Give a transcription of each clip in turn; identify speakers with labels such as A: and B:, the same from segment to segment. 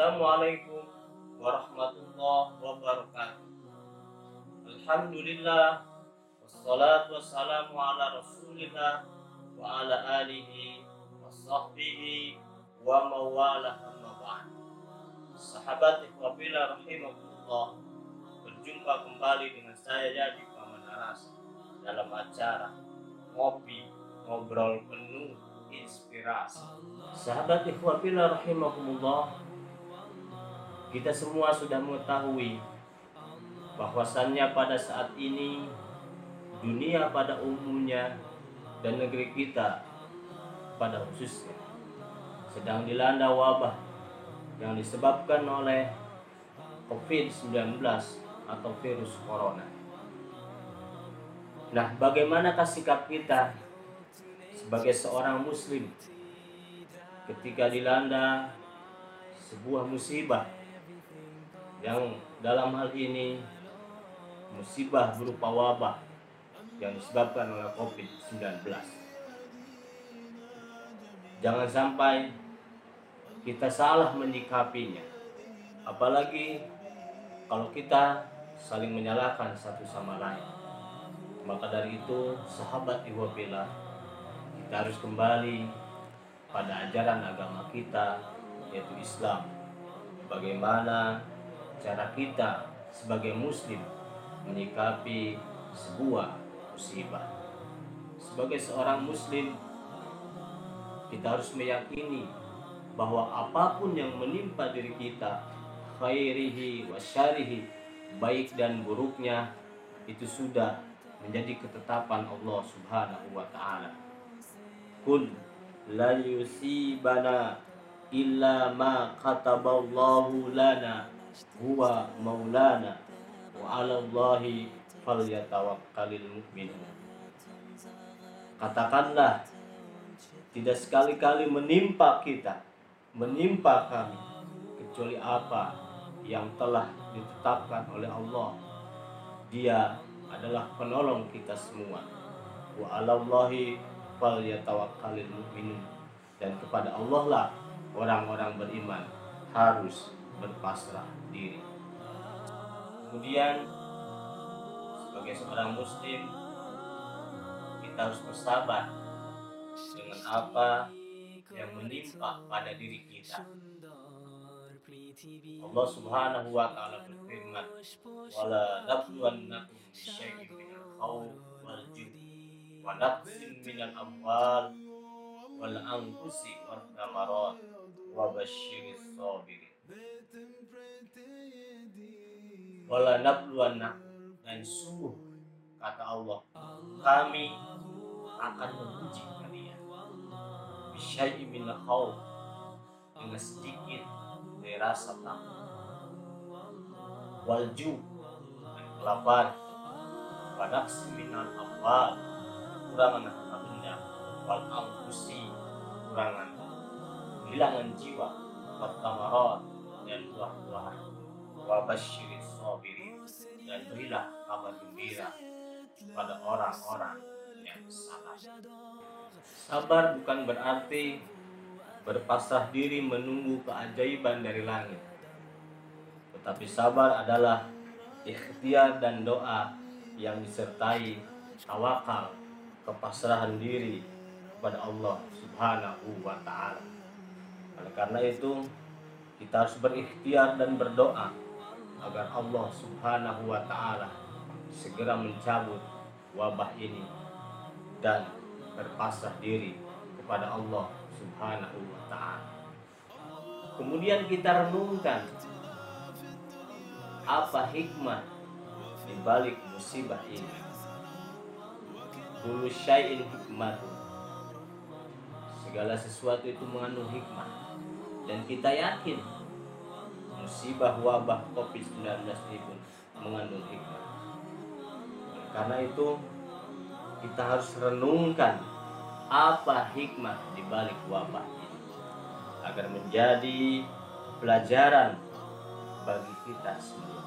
A: Assalamualaikum warahmatullahi wabarakatuh. Alhamdulillah, wassalatu wassalamu ala rasulillah wa ala alihi wa sahbihi wa mawalah amma ba'd. Sahabat ikhwafillah rahimakumullah, berjumpa kembali dengan saya Yadi Muhammad Aras dalam acara Ngopi Ngobrol Penuh Inspirasi. Sahabat ikhwafillah rahimakumullah, kita semua sudah mengetahui bahwasannya pada saat ini dunia pada umumnya dan negeri kita pada khususnya sedang dilanda wabah yang disebabkan oleh COVID-19 atau virus corona. Nah, bagaimanakah sikap kita sebagai seorang muslim ketika dilanda sebuah musibah yang dalam hal ini musibah berupa wabah yang disebabkan oleh COVID-19. Jangan sampai kita salah menyikapinya, apalagi kalau kita saling menyalahkan satu sama lain. Maka dari itu, sahabat ikhwafillah, kita harus kembali pada ajaran agama kita, yaitu Islam. Bagaimana cara kita sebagai muslim menyikapi sebuah musibah. Sebagai seorang muslim, kita harus meyakini bahwa apapun yang menimpa diri kita, khairihi wa syarihi, baik dan buruknya, itu sudah menjadi ketetapan Allah Subhanahu wa ta'ala. Qul la yusibana illa ma kataballahu lana huwa maulana wa 'alallahi falyatawakkalul mu'minun. Katakanlah, tidak sekali-kali menimpa kita, menimpa kami, kecuali apa yang telah ditetapkan oleh Allah. Dia adalah penolong kita semua. Wa 'alallahi falyatawakkalul mu'minun. Dan kepada Allah lah orang-orang beriman harus berpasrah diri. Kemudian, sebagai seorang muslim, kita harus bersabar dengan apa yang menimpa pada diri kita. Allah Subhanahu wa ta'ala berfirman, wala nabluwannakum bisyai'in minal khawf wal ju'i wa naqsin minal amwal wal anfusi wath thamarat wa basyiris sabirin. Wala nabluwannakum, dan sungguh kata Allah, kami akan menguji kalian bisyai'in minal khawf, dengan sedikit dari rasa takut, wal ju', dan kelaparan, wa naqsin minal amwal, kekurangan harta benda, wal anfusi, kekurangan, kehilangan jiwa, wat thamarat, dan buah-buahan, wa basyiris sabirin, dan berilah kabar gembira pada orang-orang yang sabar. Sabar bukan berarti berpasrah diri menunggu keajaiban dari langit, tetapi sabar adalah ikhtiar dan doa yang disertai tawakal, kepasrahan diri kepada Allah Subhanahu wa ta'ala. Oleh karena itu, kita harus berikhtiar dan berdoa agar Allah Subhanahu wa ta'ala segera mencabut wabah ini dan berpasrah diri kepada Allah Subhanahu wa ta'ala. Kemudian kita renungkan apa hikmah di balik musibah ini. Kullu syai'in hikmatun, segala sesuatu itu mengandung hikmah, dan kita yakin musibah wabah COVID-19 ini pun mengandung hikmah. Karena itu, kita harus renungkan apa hikmah di balik wabah ini, agar menjadi pelajaran bagi kita semua.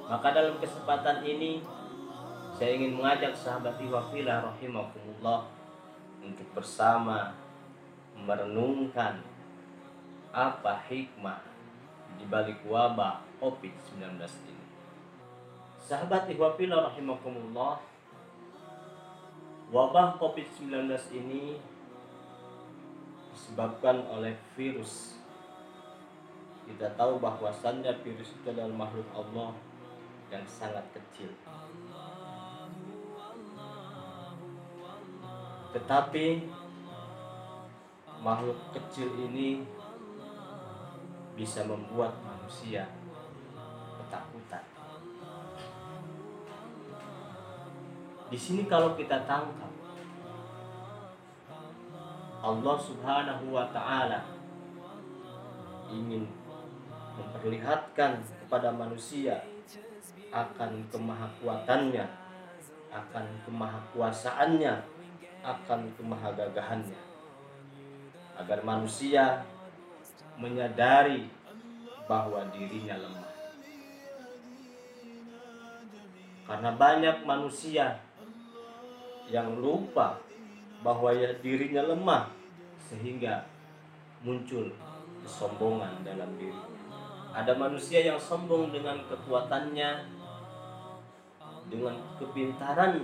A: Maka dalam kesempatan ini, saya ingin mengajak sahabat ikhwafillah rahimakumullah untuk bersama merenungkan apa hikmah di balik wabah COVID-19 ini. Sahabat ikhwah fillah rahimakumullah, wabah COVID-19 ini disebabkan oleh virus. Kita tahu bahwasannya virus itu adalah makhluk Allah yang sangat kecil. Tetapi makhluk kecil ini bisa membuat manusia ketakutan. Di sini kalau kita tangkap, Allah Subhanahu wa Ta'ala ingin memperlihatkan kepada manusia akan kemahakuatannya, akan kemahakuasaannya, akan kemahagagahannya, agar manusia menyadari bahwa dirinya lemah. Karena banyak manusia yang lupa bahwa dirinya lemah, sehingga muncul kesombongan dalam dirinya. Ada manusia yang sombong dengan kekuatannya, dengan kepintaran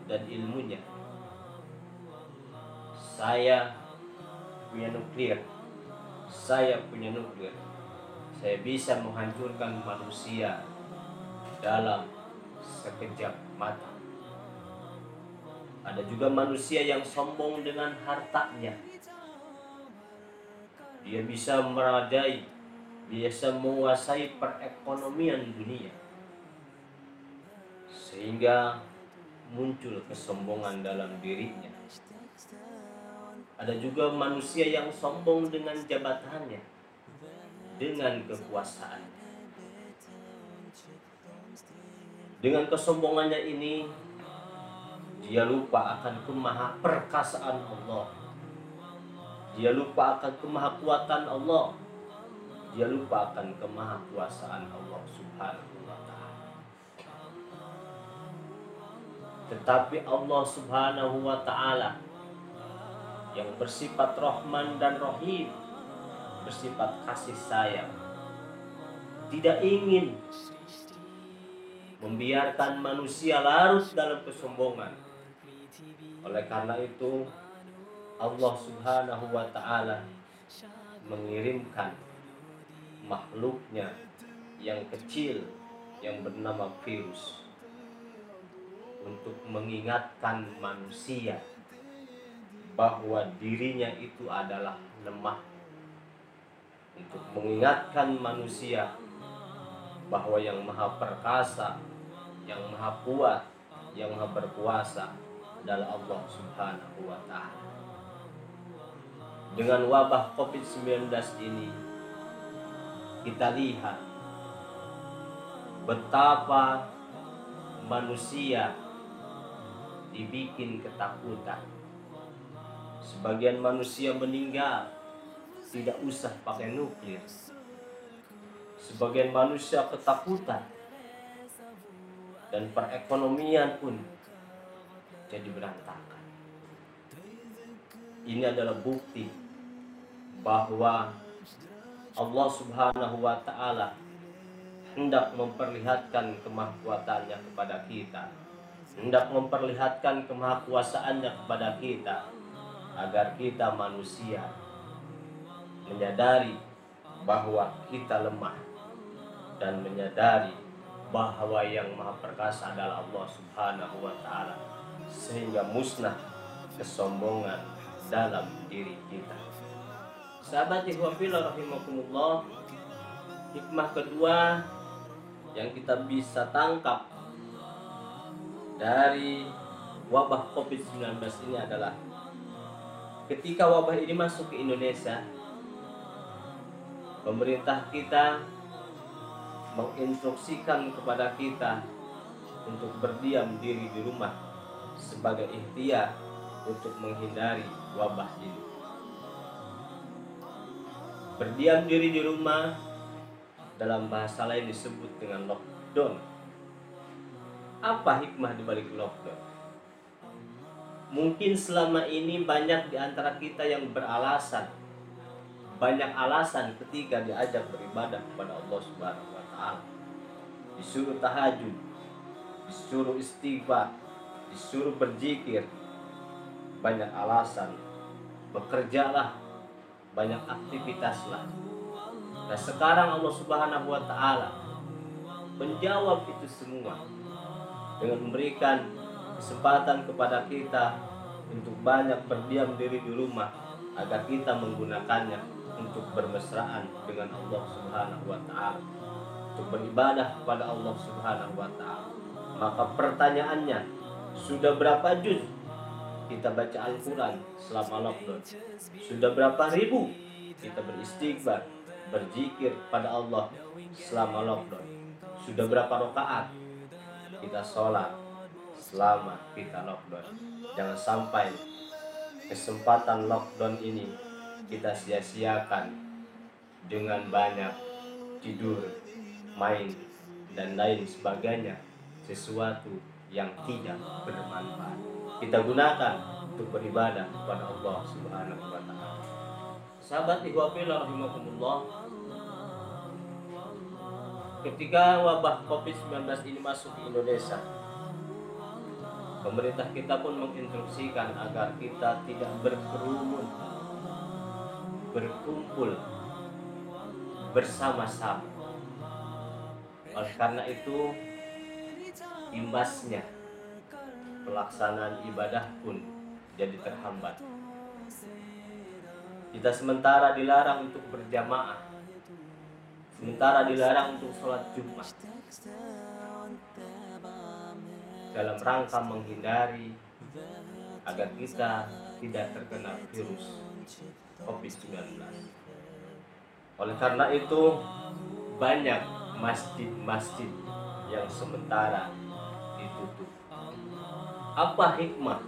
A: dan ilmunya. Saya punya nuklir, saya bisa menghancurkan manusia dalam sekejap mata. Ada juga manusia yang sombong dengan hartanya. Dia bisa merajai, bisa menguasai perekonomian dunia, sehingga muncul kesombongan dalam dirinya. Ada juga manusia yang sombong dengan jabatannya, dengan kekuasaannya. Dengan kesombongannya ini, dia lupa akan kemahaperkasaan Allah. Dia lupa akan kemahakuatan Allah. Dia lupa akan kemahakuasaan Allah Subhanahu wa Ta'ala. Tetapi Allah Subhanahu wa Ta'ala yang bersifat Rahman dan Rahim, bersifat kasih sayang, tidak ingin membiarkan manusia larut dalam kesombongan. Oleh karena itu, Allah Subhanahu wa Ta'ala mengirimkan makhluknya yang kecil yang bernama virus untuk mengingatkan manusia bahwa dirinya itu adalah lemah, untuk mengingatkan manusia bahwa yang maha perkasa, yang maha kuat, yang maha berkuasa adalah Allah Subhanahu wa Ta'ala. Dengan wabah COVID-19 ini, kita lihat betapa manusia dibikin ketakutan. Sebagian manusia meninggal, tidak usah pakai nuklir. Sebagian manusia ketakutan, dan perekonomian pun jadi berantakan. Ini adalah bukti bahwa Allah Subhanahu wa Ta'ala hendak memperlihatkan kemahakuatannya kepada kita, hendak memperlihatkan kemahakuasaannya kepada kita, agar kita manusia menyadari bahwa kita lemah dan menyadari bahwa yang maha perkasa adalah Allah Subhanahu wa Ta'ala, sehingga musnah kesombongan dalam diri kita. Sahabat ikhwah fillah rahimakumullah, hikmah kedua yang kita bisa tangkap dari wabah COVID-19 ini adalah ketika wabah ini masuk ke Indonesia, pemerintah kita menginstruksikan kepada kita untuk berdiam diri di rumah sebagai ikhtiar untuk menghindari wabah ini. Berdiam diri di rumah dalam bahasa lain disebut dengan lockdown. Apa hikmah di balik lockdown? Mungkin selama ini banyak di antara kita yang beralasan banyak alasan ketika diajak beribadah kepada Allah Subhanahu wa taala. Disuruh tahajud, disuruh istighfar, disuruh berzikir, banyak alasan. Bekerjalah, banyak aktivitaslah. Nah, sekarang Allah Subhanahu wa taala menjawab itu semua dengan memberikan kesempatan kepada kita untuk banyak berdiam diri di rumah agar kita menggunakannya untuk bermesraan dengan Allah Subhanahu wa taala, untuk beribadah kepada Allah Subhanahu wa taala. Maka pertanyaannya, sudah berapa juz kita baca Al-Quran selama lockdown? Sudah berapa ribu kita beristighfar, berzikir pada Allah selama lockdown? Sudah berapa rakaat kita sholat selama kita lockdown? Jangan sampai kesempatan lockdown ini kita sia-siakan dengan banyak tidur, main, dan lain sebagainya, sesuatu yang tidak bermanfaat. Kita gunakan untuk beribadah kepada Allah Subhanahu wa taala. Sahabat ikhwah fillah rahimakumullah, ketika wabah Covid-19 ini masuk ke Indonesia, pemerintah kita pun menginstruksikan agar kita tidak berkerumun, berkumpul bersama-sama. Oleh karena itu, imbasnya pelaksanaan ibadah pun jadi terhambat. Kita sementara dilarang untuk berjamaah, sementara dilarang untuk sholat Jumat, dalam rangka menghindari agar kita tidak terkena virus COVID-19. Oleh karena itu, banyak masjid-masjid yang sementara ditutup. Apa hikmah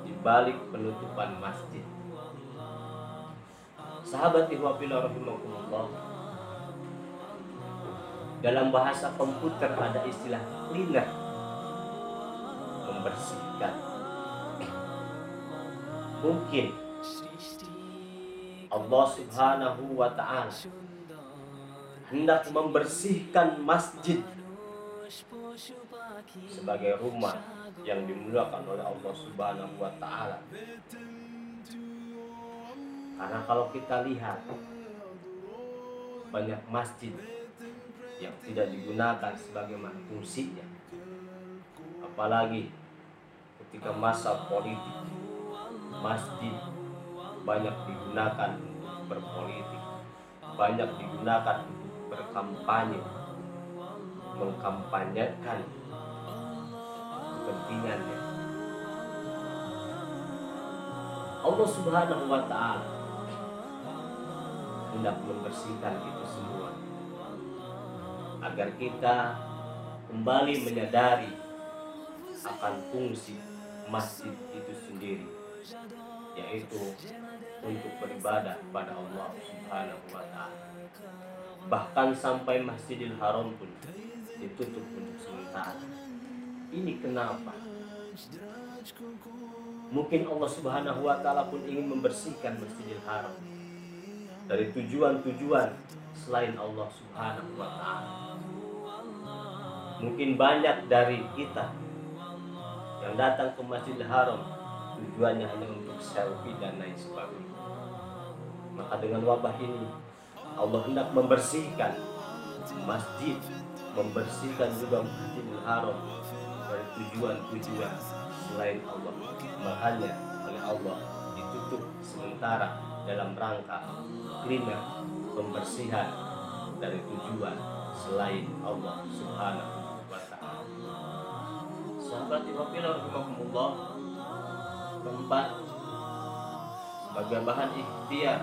A: di balik penutupan masjid? Sahabat ikhwah fillah rahimakumullah, dalam bahasa komputer ada istilah cleaner, membersihkan. Mungkin Allah Subhanahu wa ta'ala hendak membersihkan masjid sebagai rumah yang dimuliakan oleh Allah Subhanahu wa ta'ala. Karena kalau kita lihat banyak masjid yang tidak digunakan sebagaimana fungsinya, apalagi ketika masa politik, masjid banyak digunakan untuk berpolitik, banyak digunakan untuk berkampanye, mengkampanyekan kepentingannya. Allah Subhanahu wa ta'ala hendak membersihkan itu semua agar kita kembali menyadari akan fungsi masjid itu sendiri, yaitu untuk beribadah kepada Allah Subhanahu wa ta'ala. Bahkan sampai Masjidil Haram pun ditutup untuk sementara. Ini kenapa? Mungkin Allah Subhanahu wa ta'ala pun ingin membersihkan Masjidil Haram dari tujuan-tujuan selain Allah Subhanahu wa ta'ala. Mungkin banyak dari kita yang datang ke Masjidil Haram tujuannya hanya untuk selfie dan lain sebagainya. Maka dengan wabah ini Allah hendak membersihkan masjid, membersihkan juga Masjidil Haram dari tujuan-tujuan selain Allah. Makanya oleh Allah ditutup sementara dalam rangka cleaner, pembersihan dari tujuan selain Allah Subhanahu wa ta'ala. Sahabat ikhwah fillah rahimakumullah, keempat, sebagai bahan ikhtiar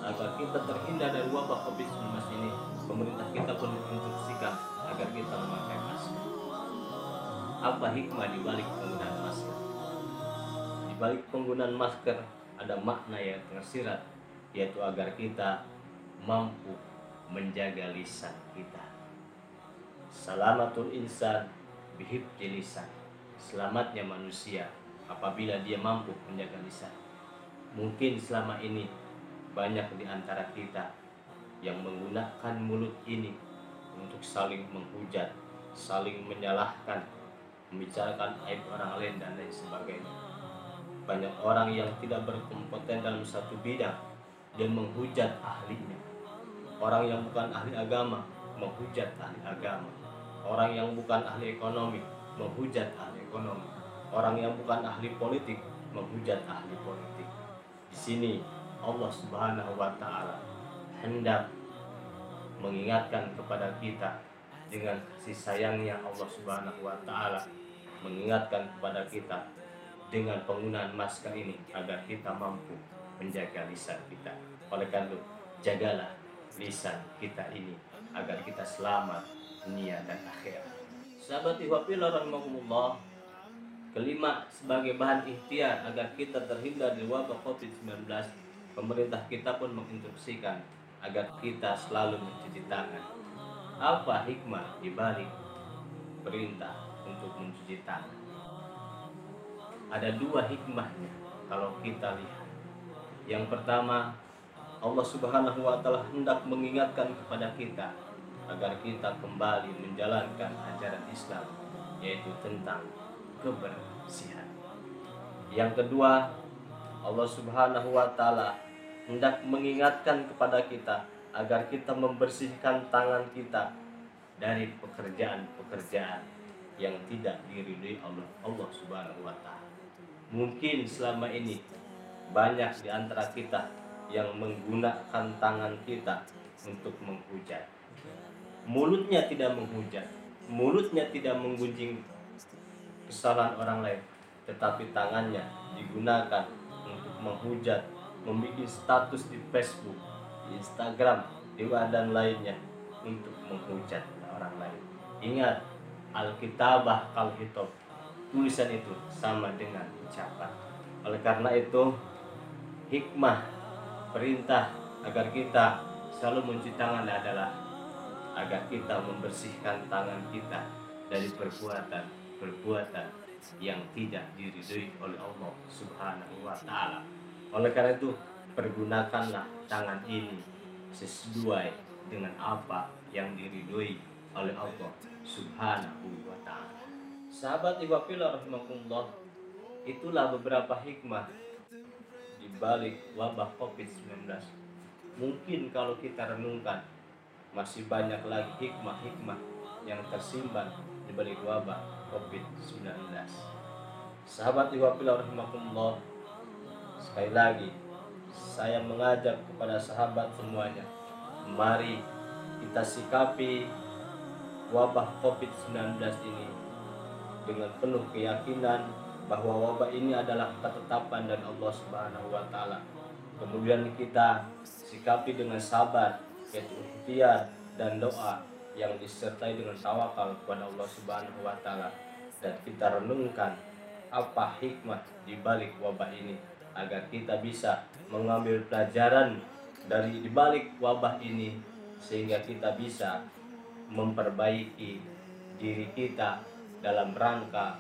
A: agar kita terhindar dari wabah COVID-19 ini, pemerintah kita pun menginstruksikan agar kita memakai masker. Apa hikmah di balik penggunaan masker? Di balik penggunaan masker ada makna yang tersirat, yaitu agar kita mampu menjaga lisan kita. Salamatul insan bihifdzi lisan. Selamatnya manusia apabila dia mampu menjaga lisan. Mungkin selama ini banyak di antara kita yang menggunakan mulut ini untuk saling menghujat, saling menyalahkan, membicarakan aib orang lain dan lain sebagainya. Banyak orang yang tidak berkompeten dalam satu bidang, dia menghujat ahlinya. Orang yang bukan ahli agama menghujat ahli agama. Orang yang bukan ahli ekonomi menghujat ahli ekonomi. Orang yang bukan ahli politik menghujat ahli politik. Di sini Allah Subhanahu wa taala hendak mengingatkan kepada kita dengan kasih sayangnya. Allah Subhanahu wa taala mengingatkan kepada kita dengan penggunaan masker ini agar kita mampu menjaga lisan kita. Oleh karena itu, jagalah lisan kita ini agar kita selamat dunia dan akhirat. Sahabat ihwafillah rahimakumullah, kelima, sebagai bahan ikhtiar agar kita terhindar dari wabah COVID-19, pemerintah kita pun menginstruksikan agar kita selalu mencuci tangan. Apa hikmah dibalik perintah untuk mencuci tangan? Ada dua hikmahnya kalau kita lihat. Yang pertama, Allah Subhanahu wa taala hendak mengingatkan kepada kita agar kita kembali menjalankan ajaran Islam, yaitu tentang kebersihan. Yang kedua, Allah Subhanahu wa taala hendak mengingatkan kepada kita agar kita membersihkan tangan kita dari pekerjaan-pekerjaan yang tidak diridhoi oleh Allah Subhanahu wa taala. Mungkin selama ini banyak di antara kita yang menggunakan tangan kita untuk menghujat. Mulutnya tidak menghujat, mulutnya tidak menggunjing kesalahan orang lain, tetapi tangannya digunakan untuk menghujat, membuat status di Facebook, di Instagram, di dan lainnya untuk menghujat orang lain. Ingat, Alkitabah kal-hitab, tulisan itu sama dengan ucapan. Oleh karena itu, hikmah perintah agar kita selalu mencuci tangan adalah agar kita membersihkan tangan kita dari perbuatan yang tidak diridhoi oleh Allah Subhanahu wa taala. Oleh karena itu, pergunakanlah tangan ini sesuai dengan apa yang diridhoi oleh Allah Subhanahu wa taala. Sahabat ihwafillah rahimakumullah, itulah beberapa hikmah di balik wabah COVID-19. Mungkin kalau kita renungkan, masih banyak lagi hikmah-hikmah yang tersimpan di balik wabah COVID-19. Sahabat ihwafillah rahimakumullah, sekali lagi saya mengajak kepada sahabat semuanya, mari kita sikapi wabah COVID-19 ini dengan penuh keyakinan bahwa wabah ini adalah ketetapan dari Allah Subhanahu wa taala. Kemudian kita sikapi dengan sabar, yaitu ikhtiar dan doa yang disertai dengan tawakal kepada Allah Subhanahu wa taala, dan kita renungkan apa hikmah di balik wabah ini agar kita bisa mengambil pelajaran dari di balik wabah ini sehingga kita bisa memperbaiki diri kita dalam rangka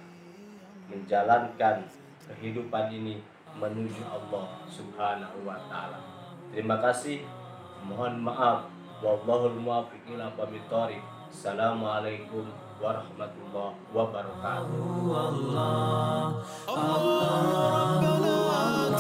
A: menjalankan kehidupan ini menuju Allah Subhanahu wa taala. Terima kasih. Mohon maaf. Wallahul muwaffiq ila aqwamit thoriq. Assalamualaikum warahmatullahi wabarakatuh. Allah, Allah, Rabbana